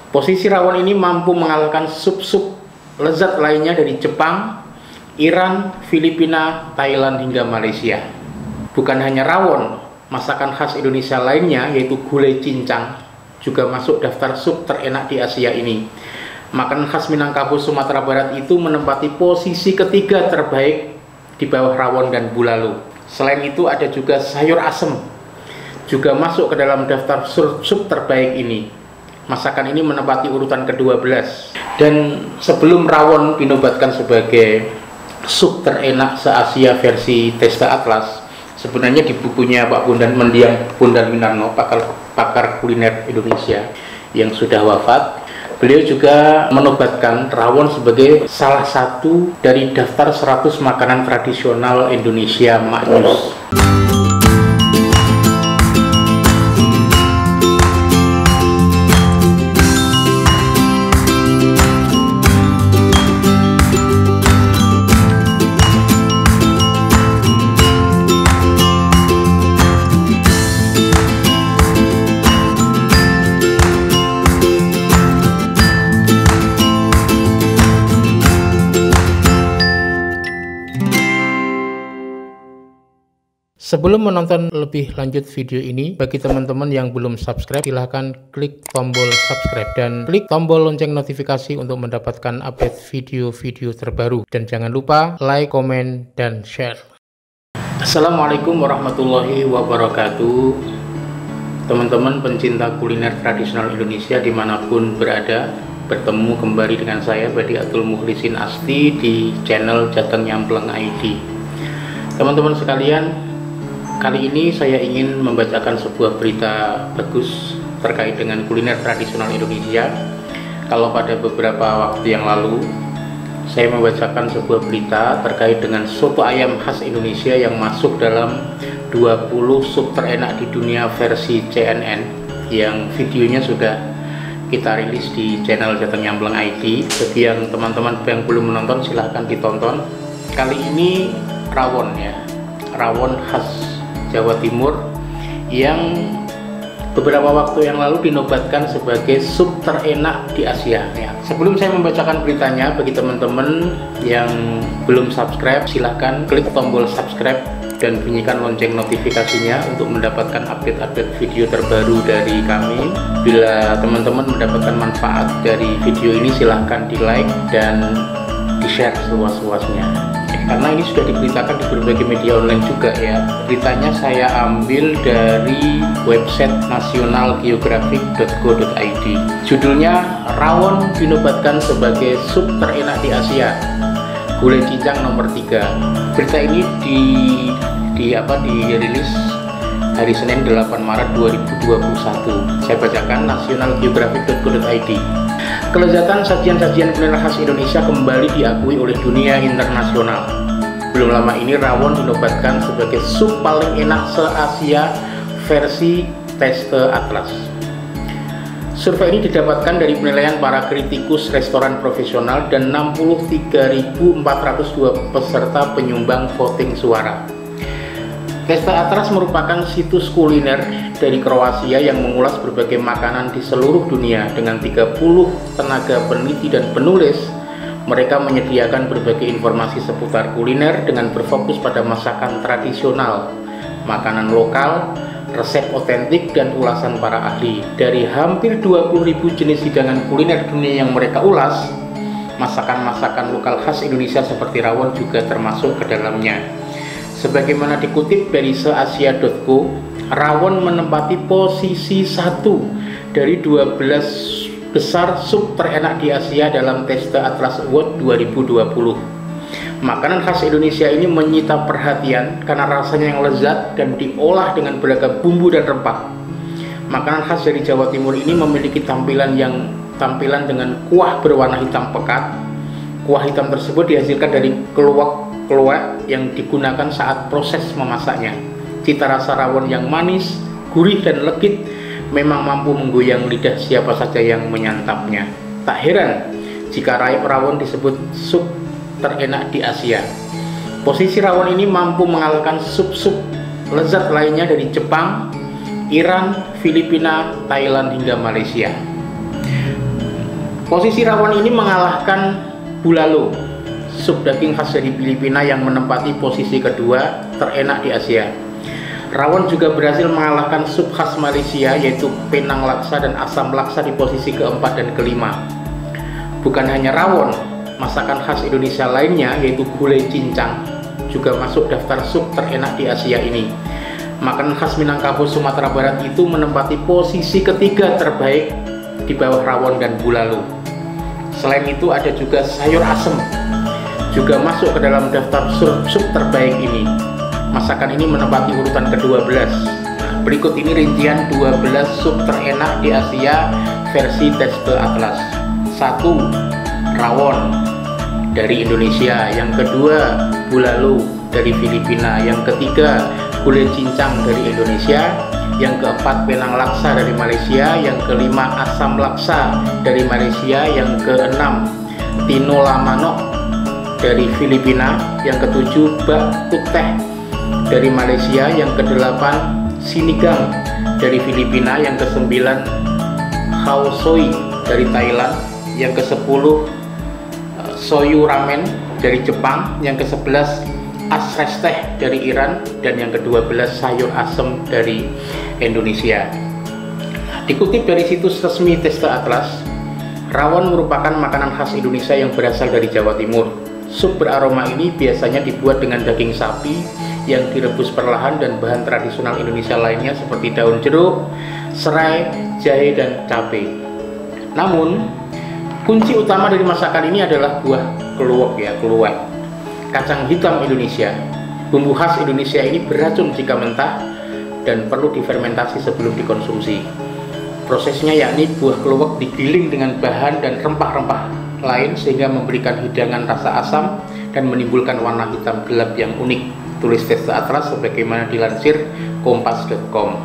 Posisi rawon ini mampu mengalahkan sup-sup lezat lainnya dari Jepang, Iran, Filipina, Thailand hingga Malaysia. Bukan hanya rawon, masakan khas Indonesia lainnya yaitu gulai cincang juga masuk daftar sup terenak di Asia ini. Makanan khas Minangkabau Sumatera Barat itu menempati posisi ketiga terbaik di bawah rawon dan bulalo. Selain itu ada juga sayur asem juga masuk ke dalam daftar sup terbaik ini. Masakan ini menempati urutan ke-12. Dan sebelum rawon dinobatkan sebagai sup terenak se-Asia versi Testa Atlas, sebenarnya di bukunya Pak Bondan Mendiang Bondan Winarno, pakar kuliner Indonesia yang sudah wafat, beliau juga menobatkan rawon sebagai salah satu dari daftar 100 makanan tradisional Indonesia maknyus. Sebelum menonton lebih lanjut video ini, bagi teman-teman yang belum subscribe, silahkan klik tombol subscribe dan klik tombol lonceng notifikasi untuk mendapatkan update video-video terbaru. Dan jangan lupa like, komen, dan share. Assalamualaikum warahmatullahi wabarakatuh. Teman-teman pencinta kuliner tradisional Indonesia dimanapun berada, bertemu kembali dengan saya Badiatul Mukhlisin Asti di channel Jateng Nyampleng ID. Teman-teman sekalian, kali ini saya ingin membacakan sebuah berita bagus terkait dengan kuliner tradisional Indonesia. Kalau pada beberapa waktu yang lalu saya membacakan sebuah berita terkait dengan soto ayam khas Indonesia yang masuk dalam 20 sup terenak di dunia versi CNN, yang videonya sudah kita rilis di channel Jateng Nyampleng ID. Bagi yang teman-teman yang belum menonton, silahkan ditonton. Kali ini rawon ya, rawon khas Jawa Timur yang beberapa waktu yang lalu dinobatkan sebagai sup terenak di Asia ya. Sebelum saya membacakan beritanya, bagi teman-teman yang belum subscribe, silahkan klik tombol subscribe dan bunyikan lonceng notifikasinya untuk mendapatkan update-update video terbaru dari kami. Bila teman-teman mendapatkan manfaat dari video ini, silahkan di like dan di share seluas-luasnya, karena ini sudah diberitakan di berbagai media online juga ya. Beritanya saya ambil dari website nationalgeographic.co.id. Judulnya, rawon dinobatkan sebagai sup terenak di Asia, gulai cincang nomor 3. Berita ini dirilis hari Senin 8 Maret 2021. Saya bacakan nationalgeographic.co.id. Kelezatan sajian-sajian kuliner khas Indonesia kembali diakui oleh dunia internasional. Belum lama ini rawon dinobatkan sebagai sup paling enak se-Asia versi Testa Atlas. Survei ini didapatkan dari penilaian para kritikus restoran profesional dan 63.402 peserta penyumbang voting suara. Testa Atlas merupakan situs kuliner dari Kroasia yang mengulas berbagai makanan di seluruh dunia. Dengan 30 tenaga peneliti dan penulis, mereka menyediakan berbagai informasi seputar kuliner dengan berfokus pada masakan tradisional, makanan lokal, resep otentik, dan ulasan para ahli. Dari hampir 20.000 jenis hidangan kuliner dunia yang mereka ulas, masakan-masakan lokal khas Indonesia seperti rawon juga termasuk ke dalamnya. Sebagaimana dikutip dari seasia.co, rawon menempati posisi 1 dari 12 besar sup terenak di Asia dalam Testa Atlas Award 2020. Makanan khas Indonesia ini menyita perhatian karena rasanya yang lezat dan diolah dengan beragam bumbu dan rempah. Makanan khas dari Jawa Timur ini memiliki tampilan dengan kuah berwarna hitam pekat. Kuah hitam tersebut dihasilkan dari keluak yang digunakan saat proses memasaknya. Cita rasa rawon yang manis, gurih, dan legit memang mampu menggoyang lidah siapa saja yang menyantapnya. Tak heran jika rawon disebut sup terenak di Asia. Posisi rawon ini mampu mengalahkan sup-sup lezat lainnya dari Jepang, Iran, Filipina, Thailand hingga Malaysia. Posisi rawon ini mengalahkan bulalo, sup daging khas dari Filipina yang menempati posisi kedua terenak di Asia. Rawon juga berhasil mengalahkan sup khas Malaysia yaitu Penang laksa dan asam laksa di posisi keempat dan kelima. Bukan hanya rawon, masakan khas Indonesia lainnya yaitu gulai cincang juga masuk daftar sup terenak di Asia ini. Makanan khas Minangkabau Sumatera Barat itu menempati posisi ketiga terbaik di bawah rawon dan bulalo. Selain itu ada juga sayur asem juga masuk ke dalam daftar sup terbaik ini. Masakan ini menempati urutan ke-12. Berikut ini rincian 12 sup terenak di Asia versi Taste Atlas. 1. Rawon dari Indonesia. Yang kedua, bulalo dari Filipina. Yang ketiga, gulai cincang dari Indonesia. Yang keempat, Penang laksa dari Malaysia. Yang kelima, asam laksa dari Malaysia. Yang keenam, tinola manok dari Filipina. Yang ketujuh, bak kuteh dari Malaysia. Yang kedelapan, sinigang dari Filipina. Yang kesembilan, khao soi dari Thailand. Yang kesepuluh, soyu ramen dari Jepang. Yang ke-11, asresteh dari Iran. Dan yang ke-12, sayur asem dari Indonesia. Dikutip dari situs resmi Taste Atlas, rawon merupakan makanan khas Indonesia yang berasal dari Jawa Timur. Sup beraroma ini biasanya dibuat dengan daging sapi yang direbus perlahan dan bahan tradisional Indonesia lainnya seperti daun jeruk, serai, jahe, dan cabai. Namun, kunci utama dari masakan ini adalah buah keluak, kacang hitam Indonesia. Bumbu khas Indonesia ini beracun jika mentah dan perlu difermentasi sebelum dikonsumsi. Prosesnya yakni buah keluak digiling dengan bahan dan rempah-rempah lain sehingga memberikan hidangan rasa asam dan menimbulkan warna hitam gelap yang unik. Tulis Taste Atlas sebagaimana dilansir kompas.com.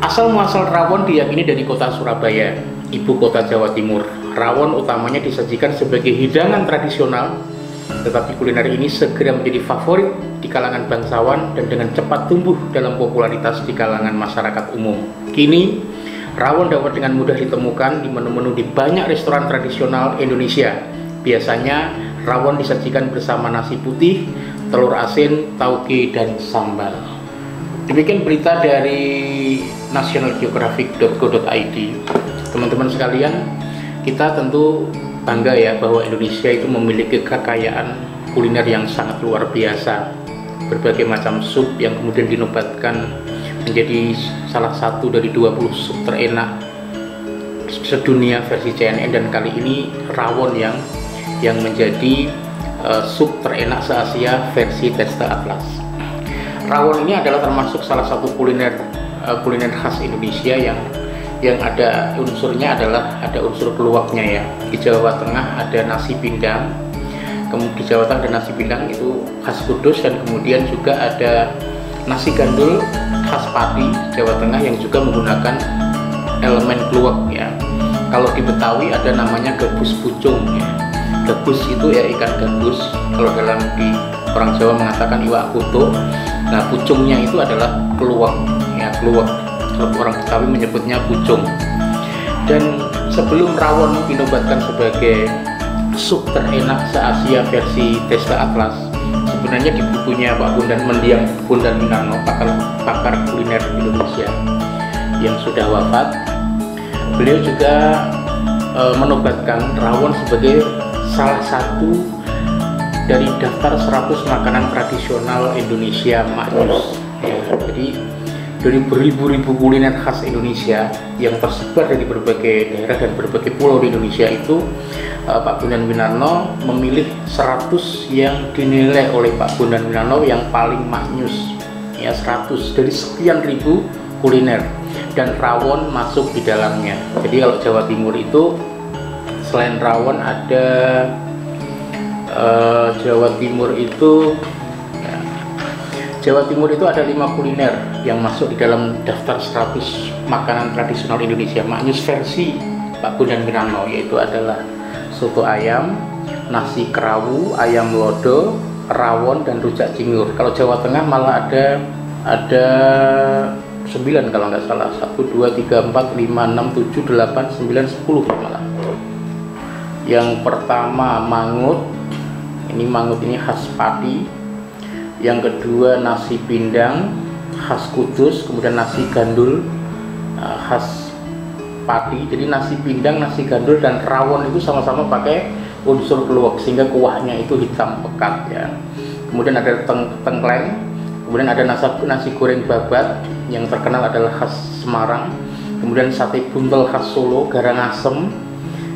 Asal muasal rawon diyakini dari kota Surabaya, ibu kota Jawa Timur. Rawon utamanya disajikan sebagai hidangan tradisional, tetapi kuliner ini segera menjadi favorit di kalangan bangsawan dan dengan cepat tumbuh dalam popularitas di kalangan masyarakat umum. Kini, rawon dapat dengan mudah ditemukan di menu-menu di banyak restoran tradisional Indonesia. Biasanya, rawon disajikan bersama nasi putih, telur asin, tauge, dan sambal. Demikian berita dari nationalgeographic.co.id. Teman-teman sekalian, kita tentu bangga ya bahwa Indonesia itu memiliki kekayaan kuliner yang sangat luar biasa. Berbagai macam sup yang kemudian dinobatkan menjadi salah satu dari 20 sup terenak sedunia versi CNN, dan kali ini rawon yang menjadi sup terenak se-Asia versi Taste Atlas. Rawon ini adalah termasuk salah satu kuliner khas Indonesia yang ada unsurnya adalah ada unsur keluaknya ya. Di Jawa Tengah ada nasi pindang, kemudian di Jawa Tengah ada nasi pindang itu khas Kudus, dan kemudian juga ada nasi gandul khas Pati Jawa Tengah yang juga menggunakan elemen keluak ya. Kalau di Betawi ada namanya gabus pucung ya. Gabus itu ya ikan gabus, kalau dalam di orang Jawa mengatakan iwak kuto. Nah, pucungnya itu adalah keluak ya, keluak. Kalau orang Betawi menyebutnya pucung. Dan sebelum rawon dinobatkan sebagai sup terenak se-Asia versi Taste Atlas, sebenarnya di bukunya Pak Bondan Mendiang Bondan Winarno, pakar kuliner Indonesia yang sudah wafat, beliau juga menobatkan rawon sebagai salah satu dari daftar 100 makanan tradisional Indonesia maknyus ya. Jadi dari beribu-ribu kuliner khas Indonesia yang tersebar dari berbagai daerah dan berbagai pulau di Indonesia itu, Pak Bondan Winarno memilih 100 yang dinilai oleh Pak Bondan Winarno yang paling maknyus ya, 100 dari sekian ribu kuliner, dan rawon masuk di dalamnya. Jadi kalau Jawa Timur itu selain rawon ada Jawa Timur itu ada 5 kuliner yang masuk di dalam daftar 100 makanan tradisional Indonesia maknyus versi Pak Bondan Winarno, yaitu adalah soto ayam, nasi kerawu, ayam lodo, rawon, dan rujak cingur. Kalau Jawa Tengah malah ada 9 kalau nggak salah, 1, 2, 3, 4, 5, 6, 7, 8, 9, 10 malah. Yang pertama mangut, ini mangut ini khas Pati. Yang kedua nasi pindang khas Kudus, kemudian nasi gandul khas Pati. Jadi nasi pindang, nasi gandul dan rawon itu sama-sama pakai unsur keluak sehingga kuahnya itu hitam pekat ya. Kemudian ada tengkleng, kemudian ada nasi goreng babat yang terkenal adalah khas Semarang. Kemudian sate buntel khas Solo, Garangasem.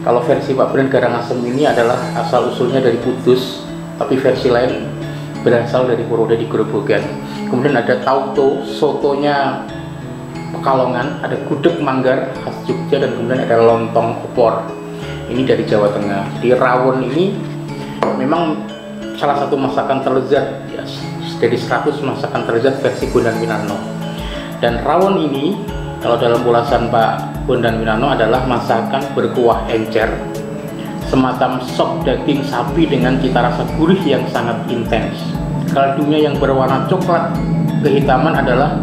Kalau versi Pak Bren, Garangasem ini adalah asal usulnya dari Kudus, tapi versi lain berasal dari Purwodadi Grobogan. Kemudian ada tauco, sotonya Pekalongan, ada gudeg manggar khas Jogja, dan kemudian ada lontong opor, ini dari Jawa Tengah. Di rawon ini memang salah satu masakan terlezat ya, dari 100 masakan terlezat versi Bondan Winarno. Dan rawon ini kalau dalam ulasan Pak Bondan Winarno adalah masakan berkuah encer, semacam sop daging sapi dengan cita rasa gurih yang sangat intens. Kaldunya yang berwarna coklat kehitaman adalah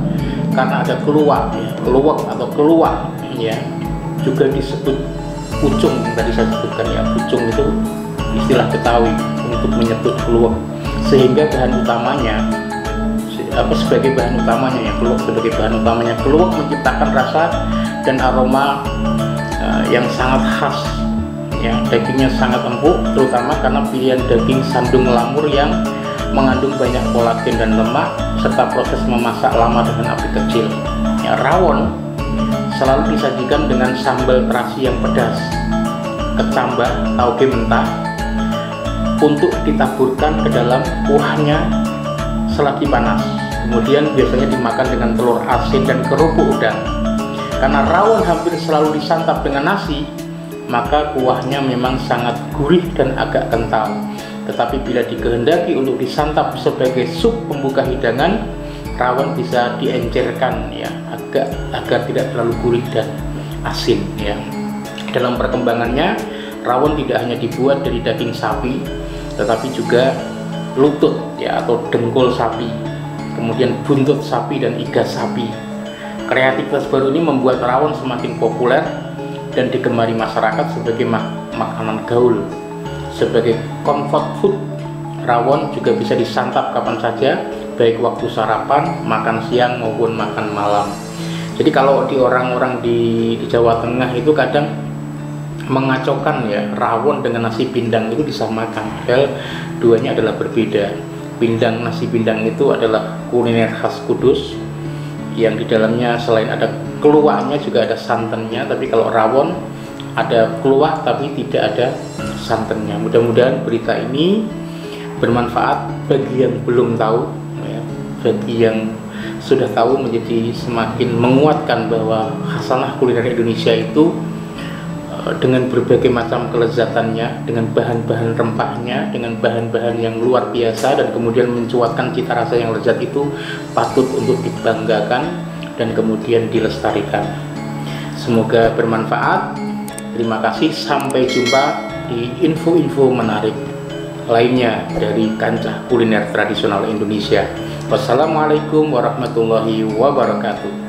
karena ada keluak ya, atau keluak ya, juga disebut pucung yang tadi saya sebutkan ya. Pucung itu istilah Betawi untuk menyebut keluak, sehingga bahan utamanya sebagai bahan utamanya ya, keluak sebagai bahan utamanya. Keluak menciptakan rasa dan aroma yang sangat khas ya. Dagingnya sangat empuk, terutama karena pilihan daging sandung lamur yang mengandung banyak kolagen dan lemak, serta proses memasak lama dengan api kecil ya. Rawon selalu disajikan dengan sambal terasi yang pedas, kecambah, tauge mentah untuk ditaburkan ke dalam kuahnya selagi panas. Kemudian biasanya dimakan dengan telur asin dan kerupuk udang. Karena rawon hampir selalu disantap dengan nasi, maka kuahnya memang sangat gurih dan agak kental. Tetapi bila dikehendaki untuk disantap sebagai sup pembuka hidangan, rawon bisa diencerkan ya, agar tidak terlalu gurih dan asin ya. Dalam perkembangannya, rawon tidak hanya dibuat dari daging sapi, tetapi juga lutut ya, atau dengkul sapi, kemudian buntut sapi dan iga sapi. Kreativitas baru ini membuat rawon semakin populer dan digemari masyarakat sebagai makanan gaul. Sebagai comfort food, rawon juga bisa disantap kapan saja, baik waktu sarapan, makan siang maupun makan malam. Jadi kalau di orang-orang di Jawa Tengah itu kadang mengacaukan ya, rawon dengan nasi pindang itu disamakan, padahal duanya adalah berbeda. Nasi pindang itu adalah kuliner khas Kudus yang di dalamnya selain ada keluaknya juga ada santannya, tapi kalau rawon ada keluak tapi tidak ada santannya. Mudah-mudahan berita ini bermanfaat bagi yang belum tahu ya. Bagi yang sudah tahu menjadi semakin menguatkan bahwa khasanah kuliner Indonesia itu dengan berbagai macam kelezatannya, dengan bahan-bahan rempahnya, dengan bahan-bahan yang luar biasa, dan kemudian mencuatkan cita rasa yang lezat itu patut untuk dibanggakan dan kemudian dilestarikan. Semoga bermanfaat. Terima kasih, sampai jumpa di info-info menarik lainnya dari kancah kuliner tradisional Indonesia. Wassalamualaikum warahmatullahi wabarakatuh.